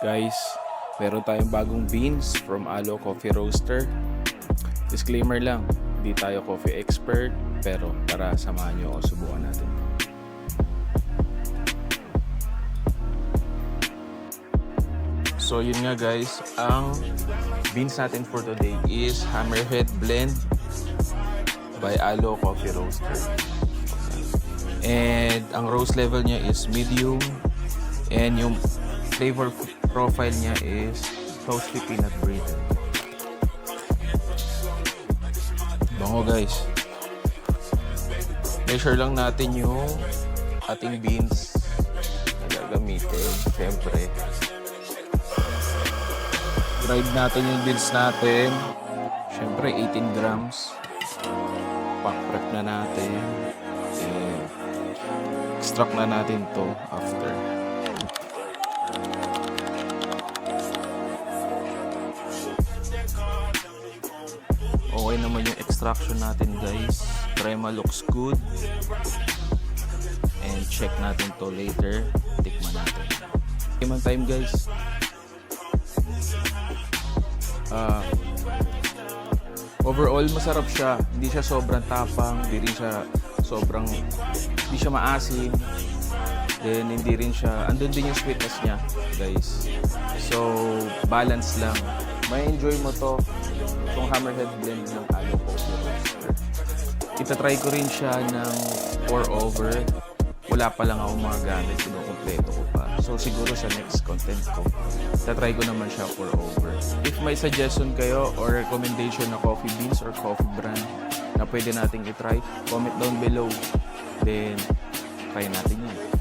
Guys, meron tayong bagong beans from Alo Coffee Roaster. Disclaimer lang, hindi tayo coffee expert, pero tara samahan nyo ako, subukan natin. So yun nga guys, ang beans natin for today is Hammerhead Blend by Alo Coffee Roaster. And ang roast level niya is medium, and yung flavor profile niya is toasty peanut brittle. Bango guys. Measure lang natin yung ating beans na gagamitin. Siyempre, grind natin yung beans natin. Siyempre, 18 grams. Pack prep na natin. And extract na natin to after. Okay naman yung extraction natin guys. Crema looks good. And check natin to later. Tikman natin. Tikman time guys. Overall masarap siya. Hindi siya sobrang tapang. Hindi siya maasim. Then hindi rin siya, andun din yung sweetness niya guys. So balance lang. May enjoy mo to, itong Hammerhead Blend ng Alo Coffee Roaster. Itatry ko rin siya ng pour over. Wala pa lang ako mga gamit, kinukumpleto ko pa. So siguro sa next content ko, itatry ko naman siya pour over. If may suggestion kayo or recommendation na coffee beans or coffee brand na pwede nating itry, comment down below. Then try natin yun.